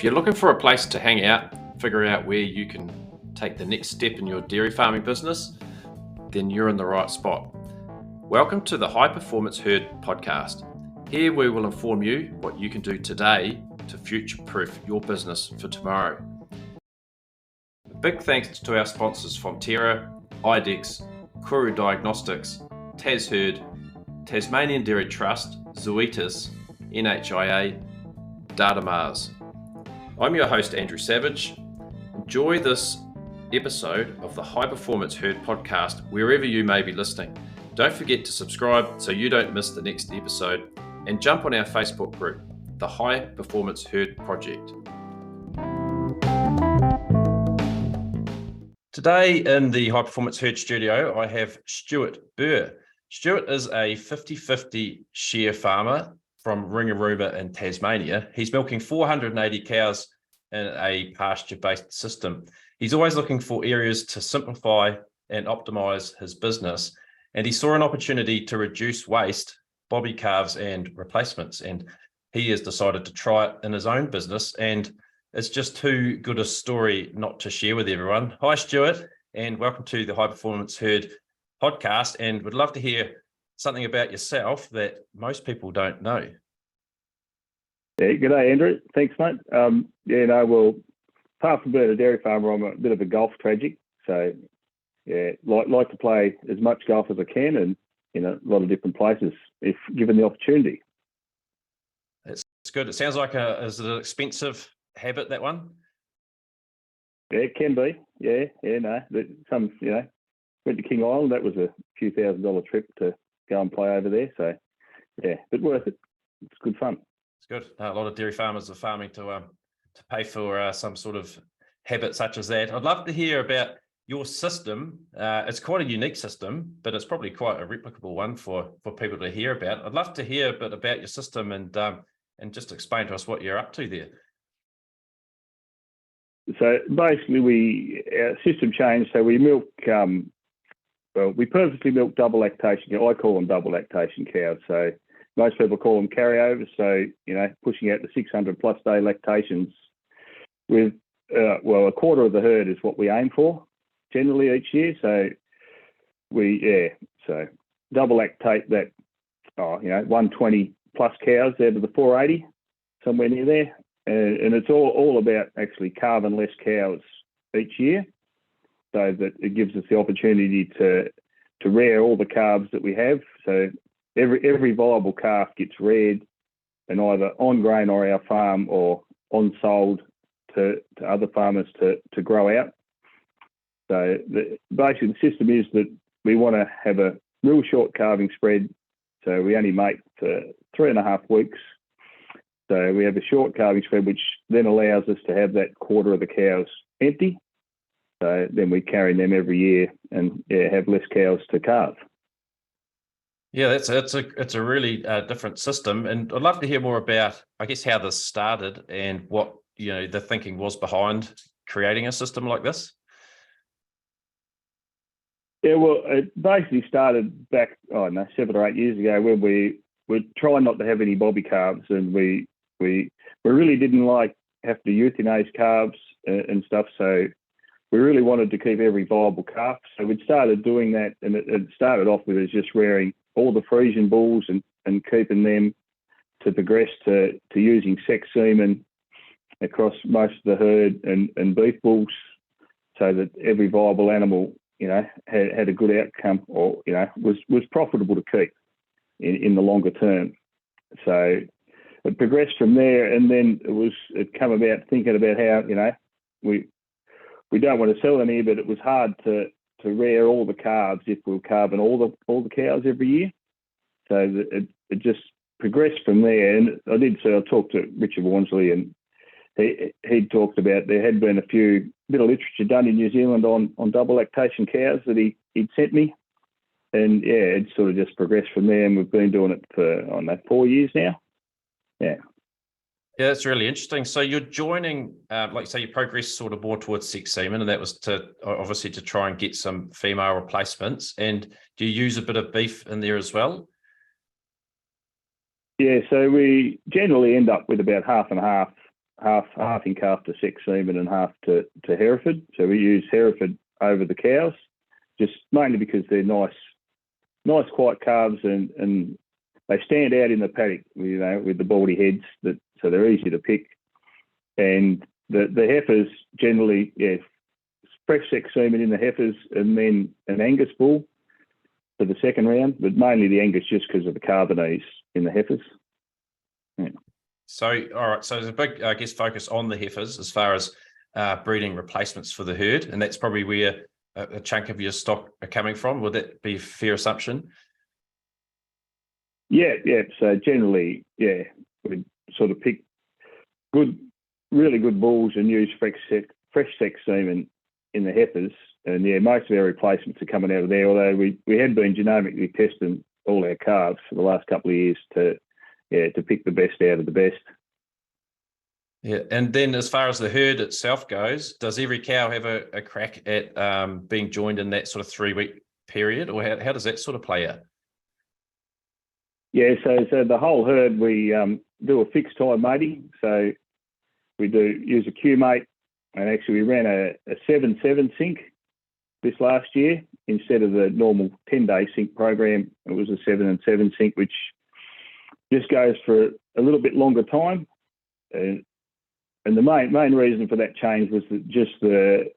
If you're looking for a place to hang out, figure out where you can take the next step in your dairy farming business, then you're in the right spot. Welcome to the High Performance Herd podcast. Here we will inform you what you can do today to future-proof your business for tomorrow. A big thanks to our sponsors Fonterra, IDEX, Kuru Diagnostics, TasHerd, Tasmanian Dairy Trust, Trutest, NHIA, Datamars. I'm your host Andrew Savage. Enjoy this episode of the High Performance Herd podcast wherever you may be listening. Don't forget to subscribe so you don't miss the next episode, and jump on our Facebook group, the High Performance Herd Project. Today in the High Performance Herd studio, I have Stuart Burr. Stuart is a 50-50 share farmer from Ringarooma in Tasmania. He's milking 480 cows in a pasture-based system. He's always looking for areas to simplify and optimize his business, and he saw an opportunity to reduce waste, bobby calves and replacements, and he has decided to try it in his own business, and it's just too good a story not to share with everyone. Hi, Stuart, and welcome to the High Performance Herd podcast, and would love to hear something about yourself that most people don't know. Yeah, good day, Andrew. Thanks, mate. Well, apart from being a dairy farmer, I'm a bit of a golf tragic. So, yeah, like to play as much golf as I can, and in a lot of different places if given the opportunity. It's good. It sounds like is it an expensive habit, that one? Yeah, it can be. Yeah, no. Went to King Island. That was a few $1,000 trip to go and play over there. So, yeah, but worth it. It's good fun. It's good. A lot of dairy farmers are farming to pay for some sort of habit such as that. I'd love to hear about your system. It's quite a unique system, but it's probably quite a replicable one for people to hear about. I'd love to hear a bit about your system and just explain to us what you're up to there. So basically, our system changed. So we milk. We purposely milk double lactation. I call them double lactation cows. So most people call them carryovers. So pushing out the 600 plus day lactations with a quarter of the herd is what we aim for generally each year. So so double lactate that 120 plus cows out of the 480, somewhere near there. And it's all about actually calving less cows each year, so that it gives us the opportunity to rear all the calves that we have. So every viable calf gets reared and either on grain or our farm or on sold to other farmers to grow out. So basically the system is that we want to have a real short calving spread. So we only mate for 3.5 weeks. So we have a short calving spread, which then allows us to have that quarter of the cows empty. So then we carry them every year and have less cows to calve. Yeah, it's a really different system, and I'd love to hear more about, I guess, how this started and what the thinking was behind creating a system like this. Yeah, well, it basically started back 7 or 8 years ago when we were trying not to have any bobby calves, and we really didn't have to euthanize calves and stuff. So we really wanted to keep every viable calf. So we'd started doing that, and it started off with us just rearing all the Friesian bulls and keeping them, to progress to using sex semen across most of the herd and beef bulls, so that every viable animal, had a good outcome or, was profitable to keep in the longer term. So it progressed from there, and then it come about thinking about how, we don't want to sell any, but it was hard to rear all the calves if we were calving all the cows every year. So it just progressed from there. And I talked to Richard Warnsley, and he talked about there had been a bit of literature done in New Zealand on double lactation cows that he'd sent me. And it sort of just progressed from there, and we've been doing it for 4 years now. Yeah. Yeah, that's really interesting. So you're joining, you progressed sort of more towards sex semen, and that was obviously to try and get some female replacements. And do you use a bit of beef in there as well? Yeah, so we generally end up with about half and half half in calf to sex semen and half to Hereford. So we use Hereford over the cows, just mainly because they're nice quiet calves and they stand out in the paddock, with the baldy heads, so they're easy to pick. And the heifers generally, fresh sex semen in the heifers, and then an Angus bull for the second round, but mainly the Angus just because of the carbonese in the heifers. Yeah. So, all right. So there's a big, I guess, focus on the heifers as far as breeding replacements for the herd, and that's probably where a chunk of your stock are coming from. Would that be a fair assumption? Yeah. So generally, we sort of pick really good bulls and use fresh sex semen in the heifers, and most of our replacements are coming out of there. Although we had been genomically testing all our calves for the last couple of years to pick the best out of the best. Yeah, and then as far as the herd itself goes, does every cow have a crack at being joined in that sort of 3-week period, or how does that sort of play out? Yeah, so the whole herd, we do a fixed time mating. So we do use a Q-mate, and actually we ran a 7-7 sync this last year instead of the normal 10-day sync program. It was a 7-7 sync, which just goes for a little bit longer time. And the main reason for that change was that just the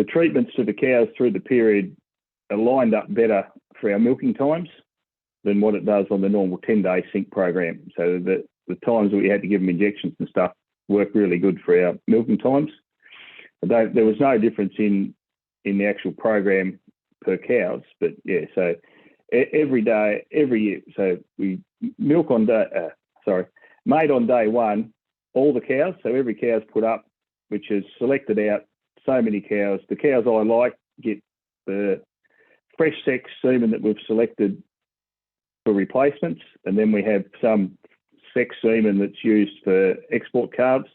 treatments to the cows through the period are lined up better for our milking times than what it does on the normal 10-day sync program. So the times that we had to give them injections and stuff worked really good for our milking times. But there was no difference in the actual program per cows. But yeah, so every year, so we mate on day one, all the cows. So every cow's put up, which is selected out so many cows. The cows I like get the fresh sex semen that we've selected for replacements, and then we have some sex semen that's used for export calves,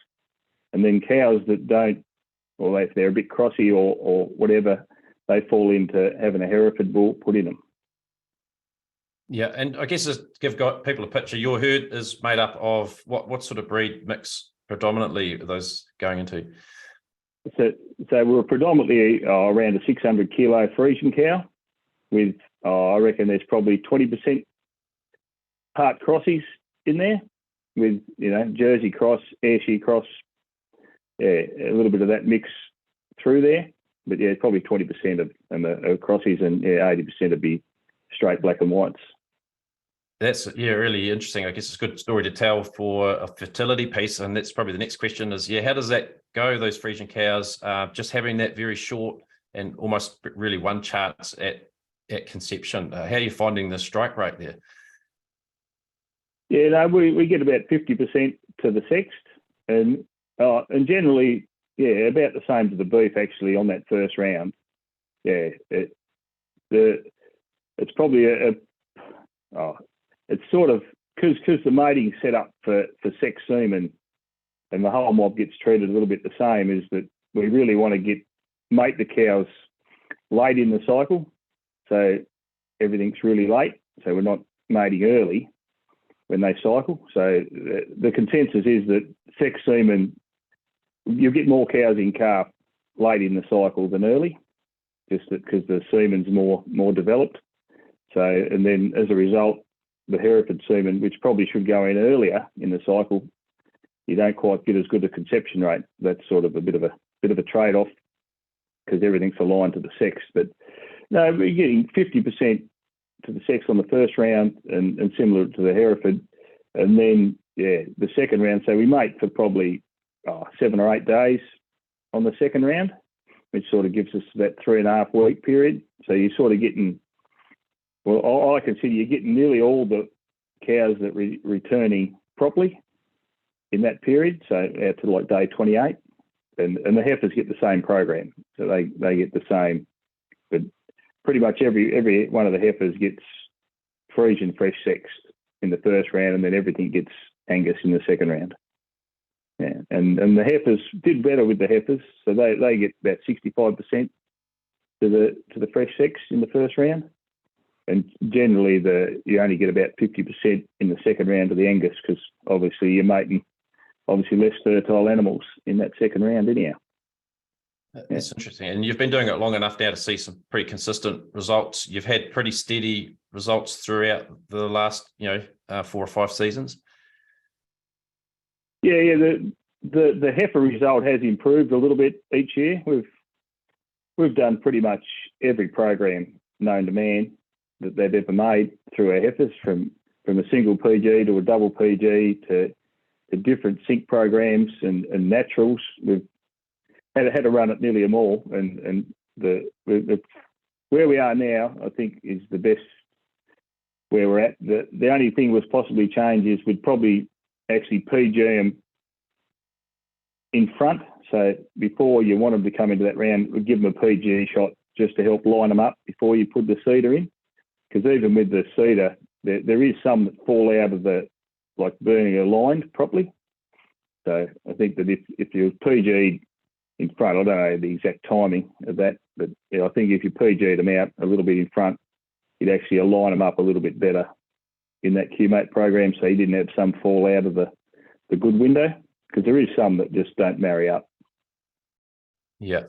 and then cows that don't, or if they're a bit crossy or whatever, they fall into having a Hereford bull put in them. Yeah, and I guess just give people a picture. Your herd is made up of what sort of breed mix predominantly are those going into? So we're predominantly around a 600 kilo Frisian cow with, I reckon there's probably 20% part crossies in there with, Jersey cross, Ayrshire cross, a little bit of that mix through there. But yeah, probably 20% of them are crossies, and 80% would be straight black and whites. That's really interesting. I guess it's a good story to tell for a fertility piece, and that's probably the next question is, how does that go, those Frisian cows, just having that very short and almost really one chance at conception? How are you finding the strike rate there? Yeah, no, we get about 50% to the sext, and generally, about the same to the beef actually on that first round. Yeah, it's probably it's sort of because the mating's set up for sex semen, and the whole mob gets treated a little bit the same, is that we really want to mate the cows late in the cycle, so everything's really late, so we're not mating early when they cycle. So the consensus is that sex semen, you'll get more cows in calf late in the cycle than early, just because the semen's more developed. So, and then as a result, the Hereford semen, which probably should go in earlier in the cycle, you don't quite get as good a conception rate. That's sort of a bit of a trade-off because everything's aligned to the sex. But no, we're getting 50% to the sex on the first round and similar to the Hereford. And then, the second round, so we mate for probably 7 or 8 days on the second round, which sort of gives us that 3.5 week period. So you're sort of getting, well, I consider you're getting nearly all the cows that returning properly in that period, so out to like day 28. And the heifers get the same program, so they get the same. But pretty much every one of the heifers gets Frisian fresh sex in the first round, and then everything gets Angus in the second round. Yeah, and the heifers did better with the heifers, so they get about 65% to the fresh sex in the first round, and generally you only get about 50% in the second round of the Angus, because obviously you're mating obviously less fertile animals in that second round anyhow. That's interesting. And you've been doing it long enough now to see some pretty consistent results. You've had pretty steady results throughout the last, 4 or 5 seasons. Yeah. The heifer result has improved a little bit each year. We've done pretty much every program known to man that they've ever made through our heifers, from a single PG to a double PG to different sync programs and naturals. We've had to run at nearly them all, and the where we are now, I think, is the best where we're at. The only thing was possibly change is we'd probably actually PG them in front. So before you want them to come into that round, we'd give them a PG shot just to help line them up before you put the seeder in. Because even with the seeder, there is some that fall out of like being aligned properly. So I think that if you PG'd in front, I don't know the exact timing of that, but yeah, I think if you PG'd them out a little bit in front, you'd actually align them up a little bit better in that Q-Mate program, so you didn't have some fall out of the good window, because there is some that just don't marry up. Yeah,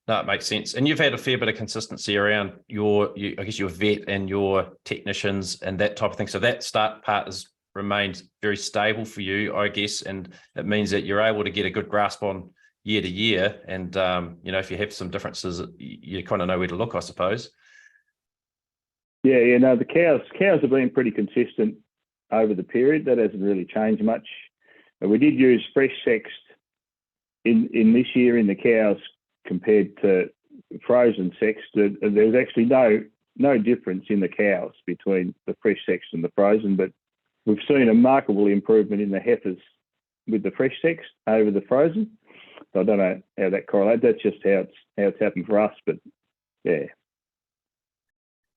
no, it makes sense. And you've had a fair bit of consistency around your vet and your technicians and that type of thing. So that start part has remained very stable for you, I guess, and it means that you're able to get a good grasp on year to year. And if you have some differences, you kind of know where to look, I suppose. Yeah. No, the cows have been pretty consistent over the period. That hasn't really changed much. We did use fresh sexed in this year in the cows compared to frozen sexed. There's actually no difference in the cows between the fresh sexed and the frozen, but we've seen a remarkable improvement in the heifers with the fresh sexed over the frozen. So I don't know how that correlates. That's just how it's happened for us. But yeah.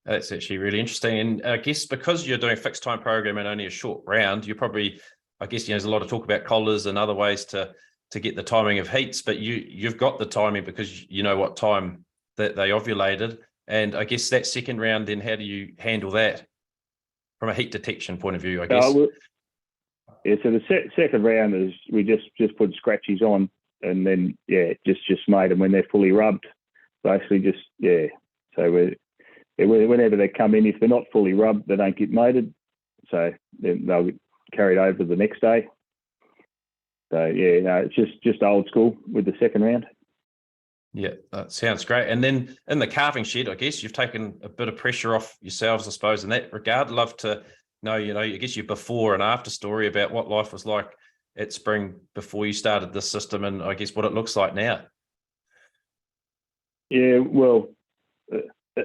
That's actually really interesting. And I guess because you're doing a fixed time program and only a short round, you probably, I guess, there's a lot of talk about collars and other ways to get the timing of heats, but you've got the timing because you know what time that they ovulated. And I guess that second round, then how do you handle that from a heat detection point of view, I guess? So the second round is we just put scratchies on, and then just made them when they're fully rubbed. Basically, So whenever they come in, if they're not fully rubbed, they don't get mated. So then they'll get carried over the next day. So it's just old school with the second round. Yeah, that sounds great. And then in the calving shed, I guess you've taken a bit of pressure off yourselves, I suppose, in that regard. I'd love to know, I guess your before and after story about what life was like at Spring before you started this system, and I guess what it looks like now. Yeah, well,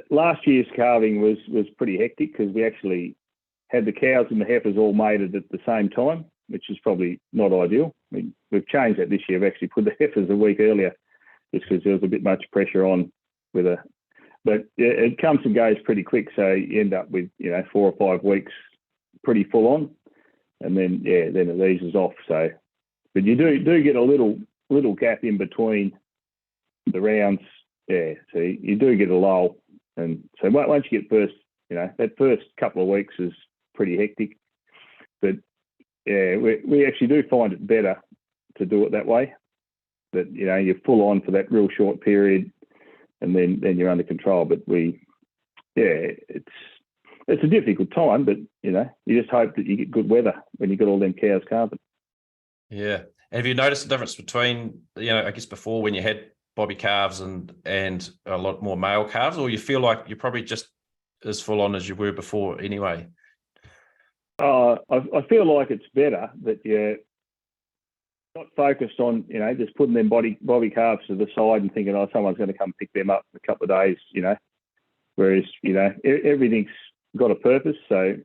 last year's calving was pretty hectic because we actually had the cows and the heifers all mated at the same time, which is probably not ideal. We've changed that this year. We've actually put the heifers a week earlier just because there was a bit much pressure on but it comes and goes pretty quick. So you end up with, 4 or 5 weeks pretty full on, and then it eases off. So, but you do get a little gap in between the rounds. Yeah. So you do get a lull. And so once you get that first couple of weeks is pretty hectic, but we actually do find it better to do it that way. That you're full on for that real short period, and then you're under control. But it's a difficult time. But you just hope that you get good weather when you got all them cows calving. Yeah. Have you noticed the difference between I guess before when you had bobby calves and a lot more male calves, or you feel like you're probably just as full on as you were before anyway? I feel like it's better that you're not focused on, just putting them bobby calves to the side and thinking, someone's going to come pick them up in a couple of days, Whereas, everything's got a purpose. So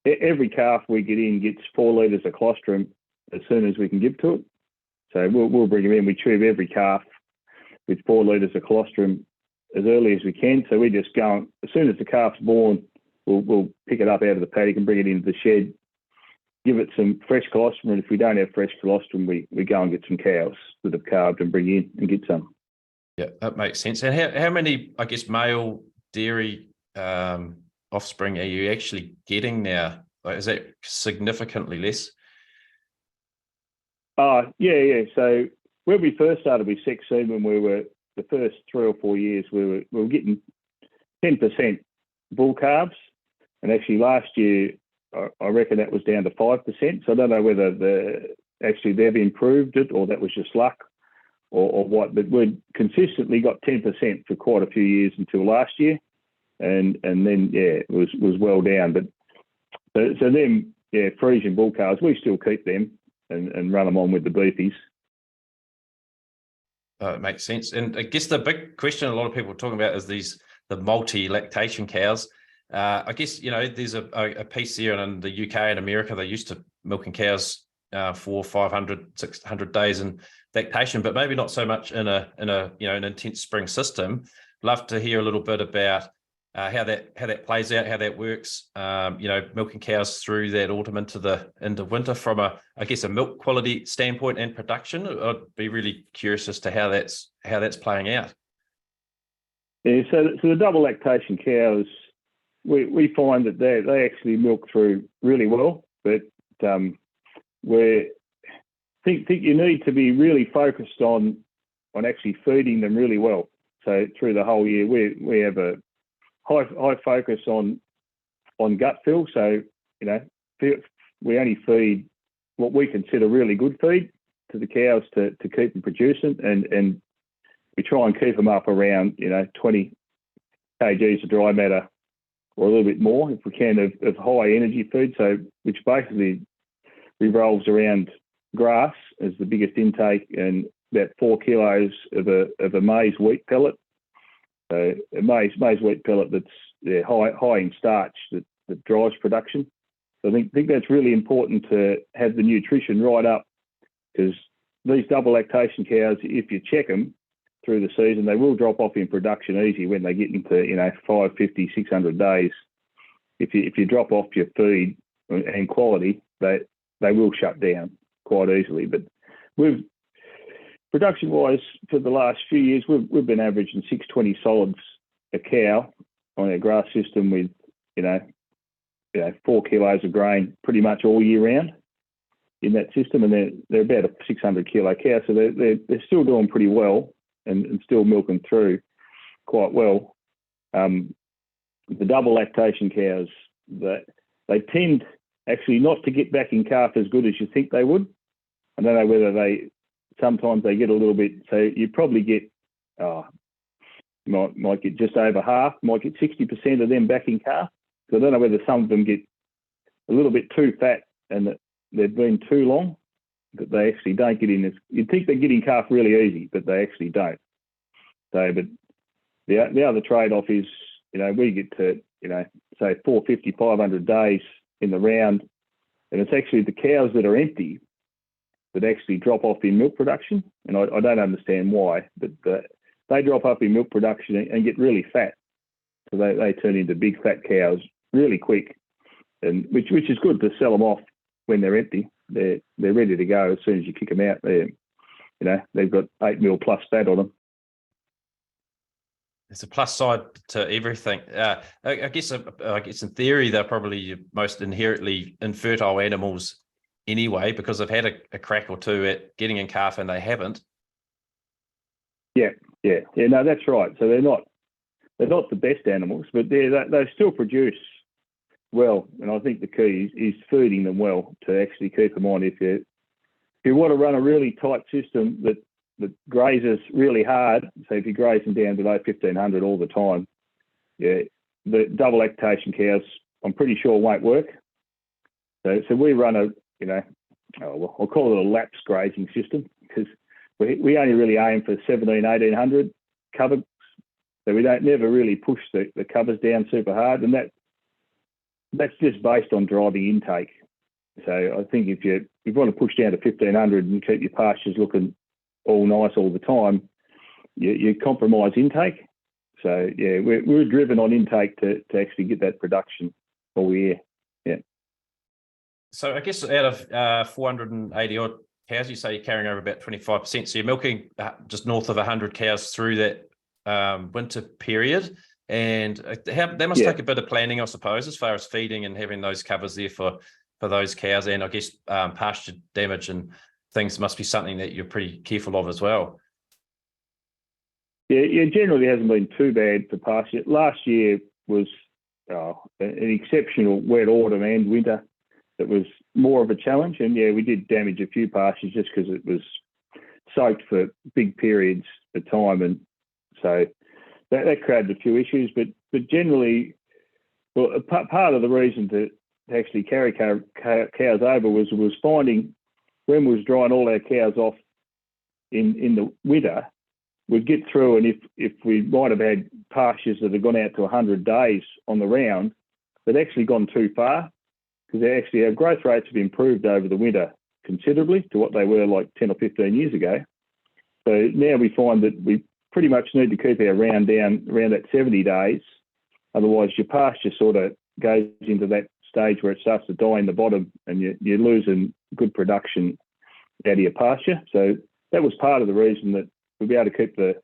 every calf we get in gets 4 litres of colostrum as soon as we can give to it. So we'll bring them in. We tube every calf with 4 litres of colostrum as early as we can. So we just go, as soon as the calf's born, we'll pick it up out of the paddock and bring it into the shed, give it some fresh colostrum, and if we don't have fresh colostrum, we go and get some cows that have calved and bring in and get some. Yeah, that makes sense. And how many, I guess, male dairy offspring are you actually getting now? Like, is that significantly less? Yeah. So when we first started with sex semen, we were the first 3 or 4 years we were getting 10% bull calves, and actually last year I reckon that was down to 5%. So I don't know whether they've improved it or that was just luck or what, but we'd consistently got 10% for quite a few years until last year, and then it was well down. But so then Frisian bull calves, we still keep them and run them on with the beefies. It makes sense. And I guess the big question a lot of people are talking about is the multi-lactation cows. I guess, there's a piece there, and in the UK and America, they're used to milking cows 400, 500, 600 days in lactation, but maybe not so much in an intense spring system. Love to hear a little bit about how that plays out, how that works. Milking cows through that autumn into winter from a milk quality standpoint and production. I'd be really curious as to how that's playing out. Yeah, so the double lactation cows, we find that they actually milk through really well, but we think you need to be really focused on actually feeding them really well. So through the whole year, we have a high focus on gut fill. So we only feed what we consider really good feed to the cows to keep them producing, and we try and keep them up around 20 kgs of dry matter or a little bit more if we can of high energy food. So which basically revolves around grass as the biggest intake, and about 4 kilos of a maize wheat pellet. So a maize wheat pellet that's high in starch that drives production. So I think that's really important to have the nutrition right up, because these double lactation cows, if you check them through the season, they will drop off in production easy when they get into 550, 600 days. If you drop off your feed and quality, they will shut down quite easily. But production-wise, for the last few years, we've been averaging 620 solids a cow on our grass system with 4 kilos of grain pretty much all year round in that system, and they're about a 600 kilo cow, so they're still doing pretty well and still milking through quite well. The double lactation cows, they tend actually not to get back in calf as good as you think they would. I don't know whether sometimes they get a little bit, so you probably get, might get just over half, might get 60% of them back in calf. So I don't know whether some of them get a little bit too fat and that they've been too long, that they actually don't get in as, you'd think they're getting calf really easy, but they actually don't. So, but the other trade-off is, we get to, say 450, 500 days in the round, and it's actually the cows that are empty that actually drop off in milk production. And I don't understand why, but they drop up in milk production and get really fat. So they turn into big fat cows really quick, and which is good to sell them off when they're empty. They're ready to go as soon as you kick them out. They've got 8 mil plus fat on them. It's a plus side to everything. I guess in theory they're probably your most inherently infertile animals anyway, because they've had a crack or two at getting in calf and they haven't. Yeah. No, that's right. So they're not the best animals, but they still produce well. And I think the key is feeding them well to actually keep them on. If you want to run a really tight system that grazes really hard, so if you graze them down below 1500 all the time, the double lactation cows, I'm pretty sure won't work. So we run I'll call it a lapse grazing system, because we only really aim for 1800 covers. So we don't never really push the covers down super hard, and that's just based on driving intake. So I think if you want to push down to 1500 and keep your pastures looking all nice all the time, you compromise intake. So yeah, we're driven on intake to actually get that production all year. Yeah. So I guess out of 480 odd cows, you say you're carrying over about 25%. So you're milking just north of 100 cows through that winter period. And they must take a bit of planning, I suppose, as far as feeding and having those covers there for those cows, and I guess pasture damage and things must be something that you're pretty careful of as well. Yeah, generally hasn't been too bad for pasture. Last year was an exceptional wet autumn and winter. That was more of a challenge, and yeah, we did damage a few pastures just because it was soaked for big periods of time, and so that created a few issues. But generally, well, part of the reason to actually carry cows over was finding when we was drying all our cows off in the winter, we'd get through, and if we might have had pastures that had gone out to 100 days on the round, they'd actually gone too far, because actually our growth rates have improved over the winter considerably to what they were like 10 or 15 years ago. So now we find that we pretty much need to keep our round down around that 70 days. Otherwise, your pasture sort of goes into that stage where it starts to die in the bottom, and you're losing good production out of your pasture. So that was part of the reason that we'll be able to keep the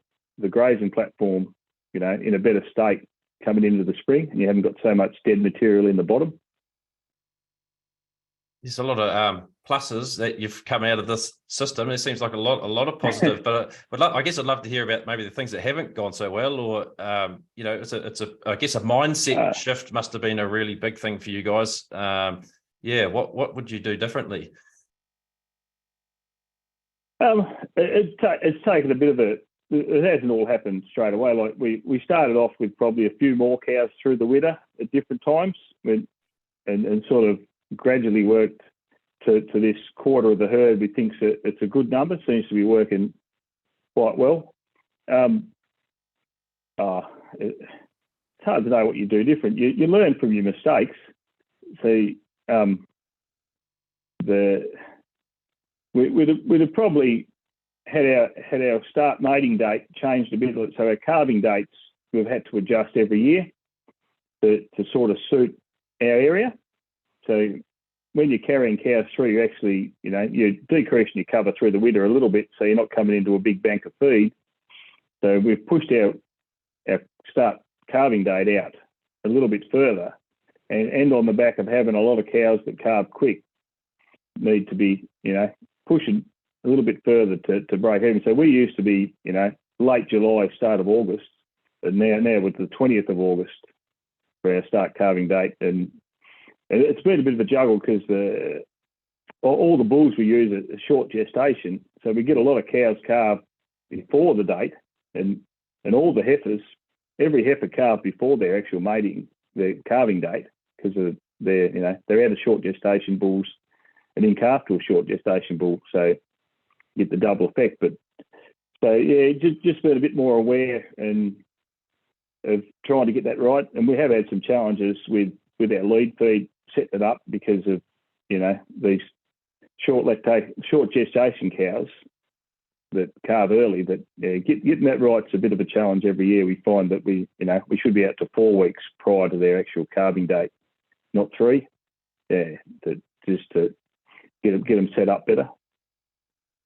grazing platform, in a better state coming into the spring, and you haven't got so much dead material in the bottom. There's a lot of pluses that you've come out of this system. It seems like a lot of positive, but I guess I'd love to hear about maybe the things that haven't gone so well, or it's I guess a mindset shift must have been a really big thing for you guys. What would you do differently? It's taken a bit of it hasn't all happened straight away. Like we started off with probably a few more cows through the winter at different times, and sort of gradually worked to this quarter of the herd. We think it's a good number, seems to be working quite well. It's hard to know what you do different. You learn from your mistakes. See, we'd have probably had our start mating date changed a bit. So our calving dates we've had to adjust every year to sort of suit our area. So when you're carrying cows through, you actually, you're decreasing your cover through the winter a little bit, so you're not coming into a big bank of feed. So we've pushed our start calving date out a little bit further, and on the back of having a lot of cows that calve quick, need to be, pushing a little bit further to break even. So we used to be, late July, start of August, and now with the 20th of August for our start calving date. And it's been a bit of a juggle because all the bulls we use are short gestation, so we get a lot of cows calved before the date, and all the heifers, every heifer calved before their actual mating, their calving date, because of they're out of short gestation bulls and then calf to a short gestation bull, so you get the double effect. But so yeah, just been a bit more aware and of trying to get that right, and we have had some challenges with our lead feed, setting it up because of these short gestation cows that calve early. That getting that right's a bit of a challenge every year. We find that we should be out to 4 weeks prior to their actual calving date, not 3. Yeah, just to get them set up better.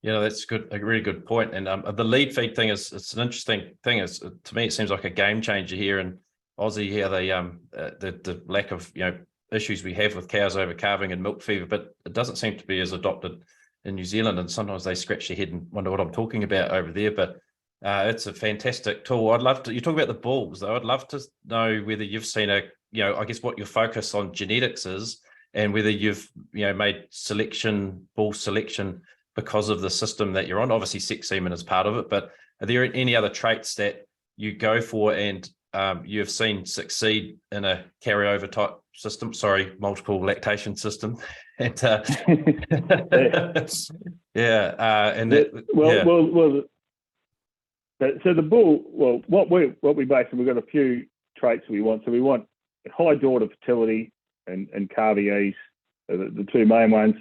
Yeah, that's good. A really good point. And the lead feed thing it's an interesting thing. To me, it seems like a game changer here in Aussie. How they the lack of issues we have with cows over calving and milk fever, but it doesn't seem to be as adopted in New Zealand. And sometimes they scratch their head and wonder what I'm talking about over there. But it's a fantastic tool. I'd love to. You talk about the bulls, though. I'd love to know whether you've seen I guess what your focus on genetics is, and whether you've made bull selection because of the system that you're on. Obviously, sex semen is part of it, but are there any other traits that you go for and you've seen succeed in a carryover type system? Sorry, multiple lactation system. And so the bull. Well, what we basically, we've got a few traits we want. So we want high daughter fertility and calving ease, the two main ones.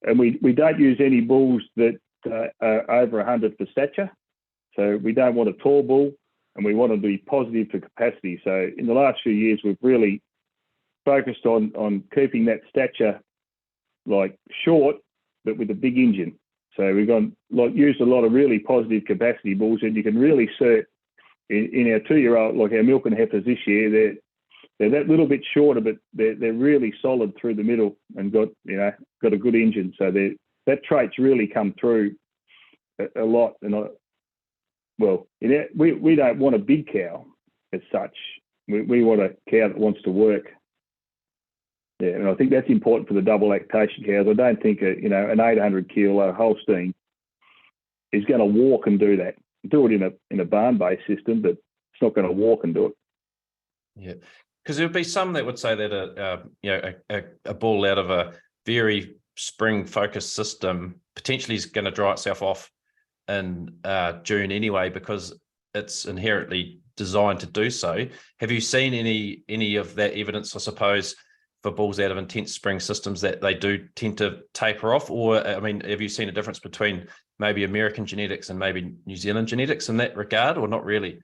And we don't use any bulls that are over 100 for stature. So we don't want a tall bull, and we want to be positive for capacity. So in the last few years, we've really focused on keeping that stature like short, but with a big engine. So we've used a lot of really positive capacity bulls, and you can really see in our 2-year-old, like our milk and heifers this year, they're that little bit shorter, but they're really solid through the middle and got a good engine. So that trait's really come through a lot. And we don't want a big cow as such. We want a cow that wants to work. Yeah, and I think that's important for the double lactation cows. I don't think an 800 kilo Holstein is going to walk and do that. Do it in a barn-based system, but it's not going to walk and do it. Yeah, because there would be some that would say that a bull out of a very spring-focused system potentially is going to dry itself off in June anyway, because it's inherently designed to do so. Have you seen any of that evidence, I suppose, for bulls out of intense spring systems that they do tend to taper off? Or, I mean, have you seen a difference between maybe American genetics and maybe New Zealand genetics in that regard, or not really?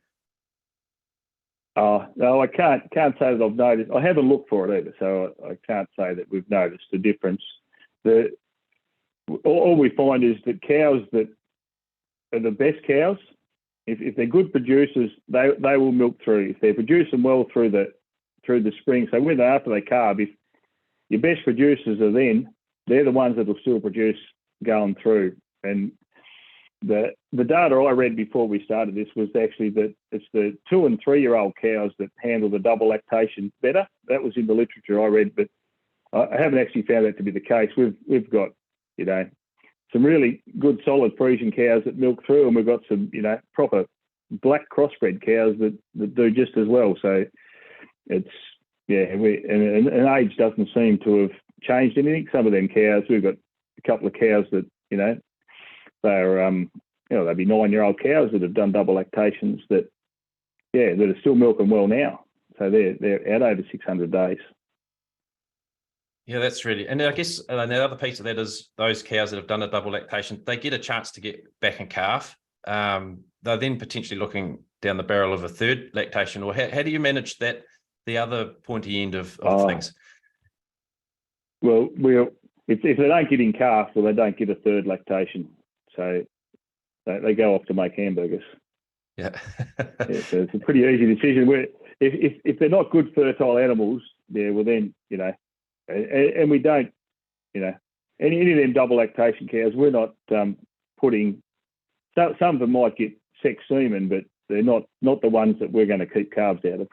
No, I can't say that I've noticed. I haven't looked for it either, so I can't say that we've noticed a difference. All we find is that cows that are the best cows, if they're good producers, they will milk through. If they're producing well through the spring, so whether after they calve, if your best producers are they're the ones that will still produce going through. And the data I read before we started this was actually that it's the 2 and 3 year old cows that handle the double lactation better. That was in the literature I read, but I haven't actually found that to be the case. We've got some really good solid Friesian cows that milk through, and we've got some proper black crossbred cows that do just as well. So it's and age doesn't seem to have changed anything. Some of them cows, we've got a couple of cows that they're they'd be 9-year-old cows that have done double lactations that are still milking well now. So they're out over 600 days. Yeah, that's really, and I guess the other piece of that is those cows that have done a double lactation, they get a chance to get back and calf. They're then potentially looking down the barrel of a third lactation. Or how do you manage that, the other pointy end of things? Well, if they don't get in calf, well, they don't get a third lactation. So they go off to make hamburgers. Yeah. So it's a pretty easy decision. If they're not good fertile animals, well then, and we don't, any of them double lactation cows, we're not putting, some of them might get sex semen, but they're not the ones that we're going to keep calves out of.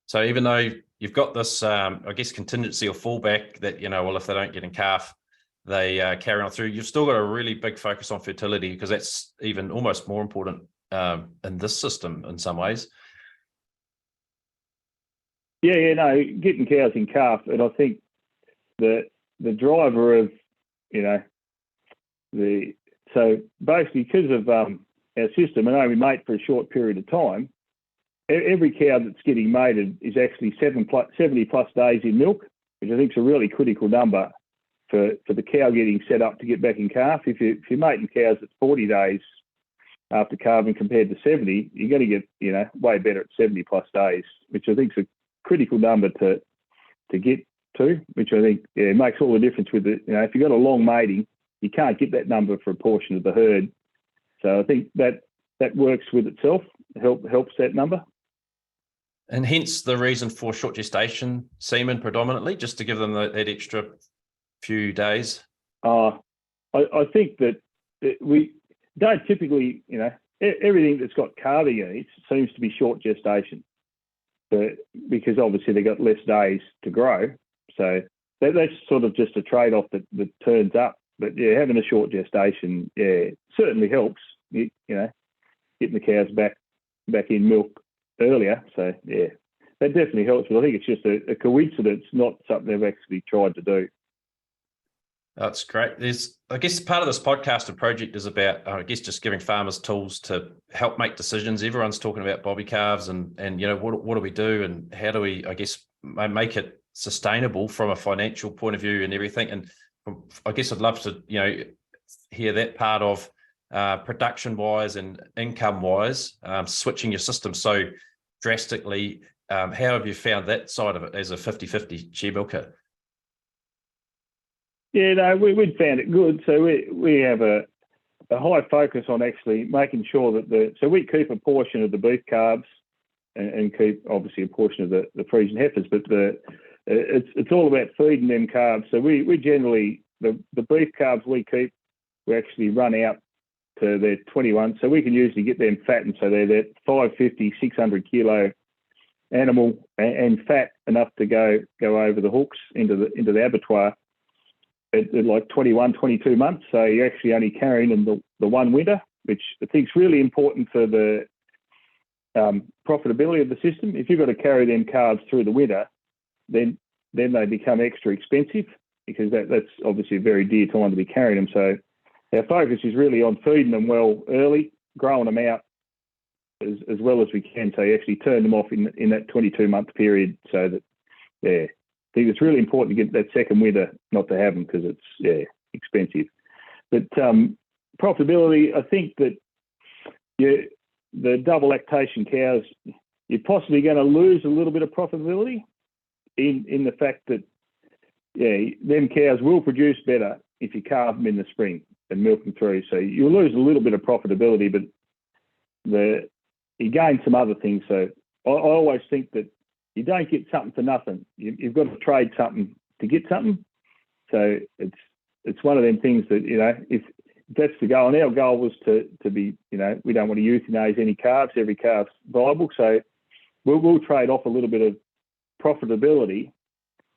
So even though you've got this, I guess, contingency or fallback that, if they don't get in calf, they carry on through, you've still got a really big focus on fertility, because that's even almost more important in this system in some ways. Getting cows in calf, and I think the driver of, so basically because of our system, and only mate for a short period of time, every cow that's getting mated is actually 70 plus days in milk, which I think is a really critical number for the cow getting set up to get back in calf. If you're mating cows at 40 days after calving compared to 70, you're going to get, way better at 70 plus days, which I think is a critical number to get to, which I think makes all the difference with it. If you've got a long mating, you can't get that number for a portion of the herd. So I think that works with itself, helps that number. And hence the reason for short gestation semen predominantly, just to give them that extra few days. I think that we don't typically, everything that's got calving in it seems to be short gestation, but because obviously they've got less days to grow. So that's sort of just a trade-off that turns up. But having a short gestation, certainly helps. Getting the cows back in milk earlier. So that definitely helps. But I think it's just a coincidence, not something they've actually tried to do. That's great. I guess part of this podcast and project is about, just giving farmers tools to help make decisions. Everyone's talking about bobby calves and what do we do and how do we, make it sustainable from a financial point of view and everything. And I guess I'd love to, hear that part of production wise and income wise, switching your system so drastically. How have you found that side of it as a 50-50 share milker? We'd found it good. So we have a high focus on actually making sure that so we keep a portion of the beef calves and keep obviously a portion of the Friesian heifers, but it's all about feeding them calves. So we generally the beef calves we keep, we actually run out to their 21. So we can usually get them fattened. So they're that 550, 600 kilo animal and fat enough to go over the hooks into the abattoir at like 21, 22 months. So you're actually only carrying them the one winter, which I think is really important for the profitability of the system. If you've got to carry them calves through the winter, then they become extra expensive, because that's obviously a very dear time to be carrying them. So our focus is really on feeding them well early, growing them out as well as we can. So you actually turn them off in that 22-month period, so that, I think it's really important to get that second winter not to have them, because it's, expensive. But profitability, I think that the double lactation cows, you're possibly going to lose a little bit of profitability in the fact that, them cows will produce better if you calve them in the spring and milk them through. So you'll lose a little bit of profitability, but you gain some other things. So I always think that you don't get something for nothing. You've got to trade something to get something. So it's one of them things that, if that's the goal, and our goal was to be, we don't want to euthanize any calves. Every calf's viable. So we'll trade off a little bit of profitability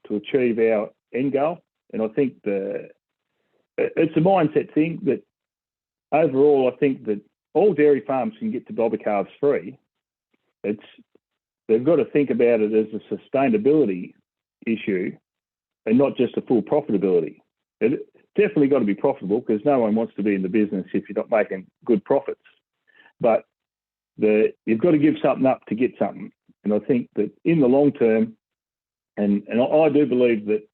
to achieve our end goal. And I think it's a mindset thing that overall, I think that all dairy farms can get to bobby calves free. They've got to think about it as a sustainability issue and not just a full profitability. It's definitely got to be profitable, because no one wants to be in the business if you're not making good profits. But you've got to give something up to get something. And I think that in the long term, and I do believe that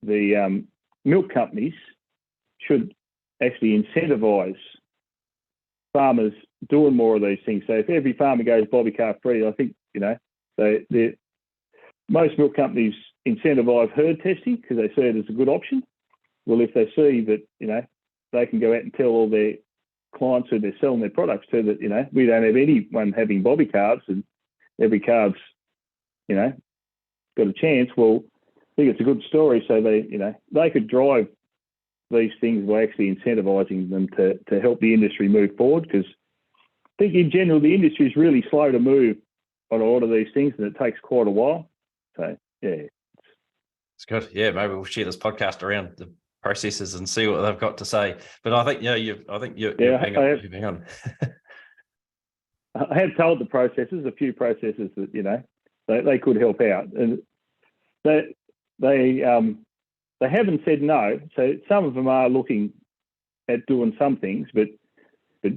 the milk companies should actually incentivise farmers doing more of these things. So if every farmer goes bobby calf free, I think, most milk companies incentivise herd testing because they see it as a good option. Well, if they see that, they can go out and tell all their clients who they're selling their products to that, we don't have anyone having bobby calves and every calf's, got a chance. Well, I think it's a good story. So they could drive these things by actually incentivising them to help the industry move forward, because I think in general the industry is really slow to move on a lot of these things, and it takes quite a while. So it's good. Yeah, maybe we'll share this podcast around the processes and see what they've got to say. But I think you're bang on. I have told a few processes that they could help out, and they haven't said no. So some of them are looking at doing some things, but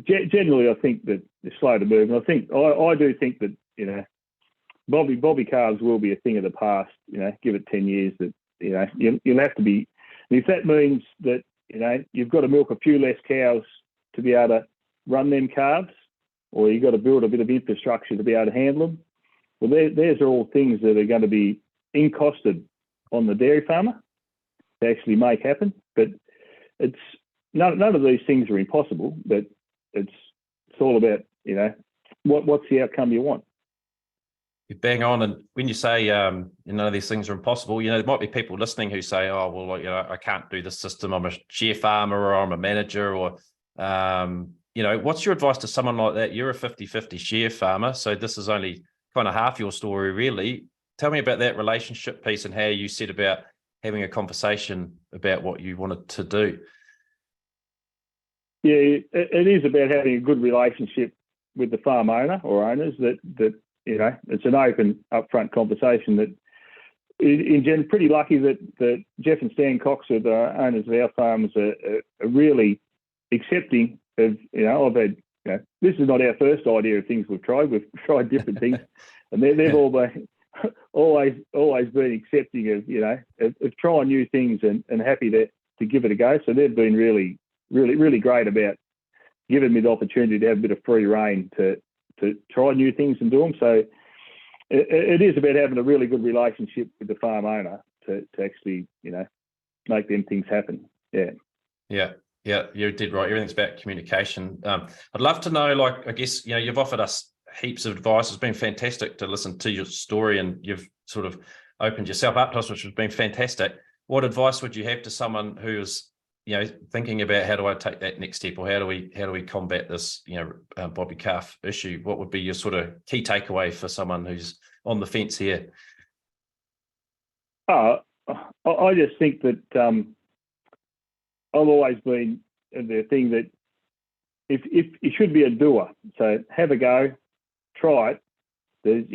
generally I think that they're slow to move. And I do think that bobby calves will be a thing of the past. Give it 10 years. That you'll have to be. If that means that you've got to milk a few less cows to be able to run them calves, or you've got to build a bit of infrastructure to be able to handle them. Well, there's all things that are going to be encosted on the dairy farmer to actually make happen. But it's none of these things are impossible. But it's all about what's the outcome you want. You bang on, and when you say none of these things are impossible, there might be people listening who say, "Oh, well, I can't do this system. I'm a share farmer, or I'm a manager, or what's your advice to someone like that? You're a 50-50 share farmer, so this is only kind of half your story, really. Tell me about that relationship piece and how you set about having a conversation about what you wanted to do." Yeah, it is about having a good relationship with the farm owner or owners. That it's an open, upfront conversation. That in general, pretty lucky that Jeff and Stan Cox, are the owners of our farms, are really accepting of. I've had. This is not our first idea of things we've tried. We've tried different things, and they've all been always been accepting of trying new things and happy to give it a go. So they've been really great about giving me the opportunity to have a bit of free rein to try new things and do them. So it is about having a really good relationship with the farm owner to actually make them things happen. Yeah, you did right. Everything's about communication. I'd love to know, I guess, you've offered us heaps of advice. It's been fantastic to listen to your story, and you've sort of opened yourself up to us, which has been fantastic. what advice would you have to someone who's, thinking about how do I take that next step, or how do we combat this, bobby calf issue? What would be your sort of key takeaway for someone who's on the fence here? I just think that I've always been the thing that if you should be a doer, so have a go, try it. There's,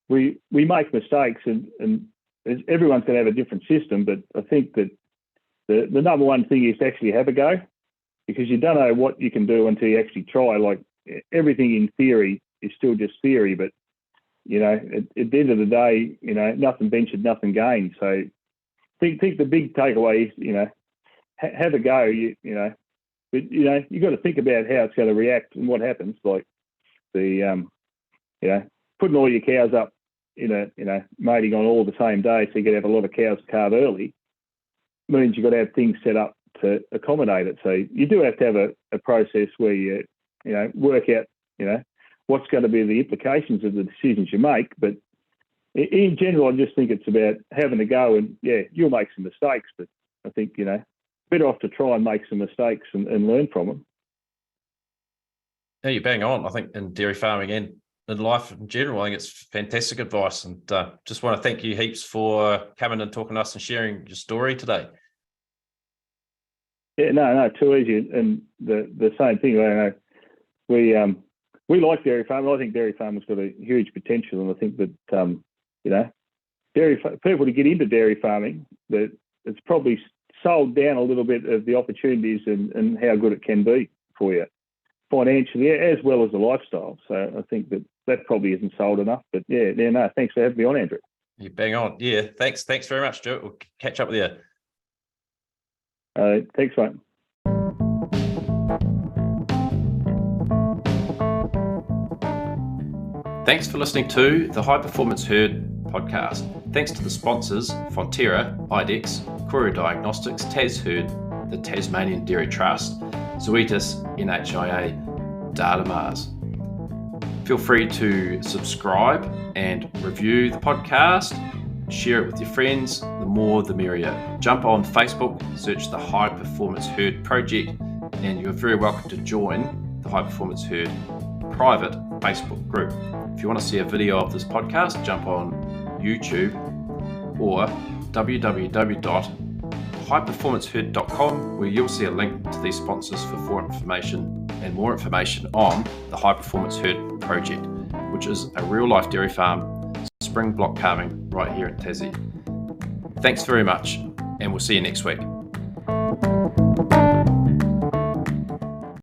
we make mistakes, and everyone's going to have a different system, but I think that the number one thing is to actually have a go, because you don't know what you can do until you actually try. Like, everything in theory is still just theory, but at the end of the day, nothing ventured, nothing gained. So think the big takeaway is, have a go, but you got to think about how it's going to react and what happens. Like the putting all your cows up mating on all the same day, so you can have a lot of cows calve early, means you've got to have things set up to accommodate it. So you do have to have a process where you work out what's going to be the implications of the decisions you make. But in general, I just think it's about having a go, and you'll make some mistakes, but I think better off to try and make some mistakes and learn from them. Yeah, you're bang on. I think in dairy farming and in life in general, I think it's fantastic advice, and just want to thank you heaps for coming and talking to us and sharing your story today. Yeah, no, too easy. And the same thing, we like dairy farming. I think dairy farming's got a huge potential, and I think that people to get into dairy farming, that it's probably sold down a little bit of the opportunities and how good it can be for you financially, as well as the lifestyle. So I think that probably isn't sold enough. But thanks for having me on, Andrew. You bang on. Yeah, thanks very much, Stuart. We'll catch up with you. Thanks, mate. Thanks for listening to the High Performance Herd podcast. Thanks to the sponsors, Fonterra, IDEX, Courier Diagnostics, TasHerd, the Tasmanian Dairy Trust, Trutest Datamars. Feel free to subscribe and review the podcast. Share it with your friends. The more, the merrier. Jump on Facebook, search the High Performance Herd Project, and you're very welcome to join the High Performance Herd private Facebook group. If you want to see a video of this podcast, jump on YouTube or www.highperformanceherd.com, where you'll see a link to these sponsors for more information on the High Performance Herd Project, which is a real-life dairy farm, spring block calving right here in Tassie. Thanks very much, and we'll see you next week.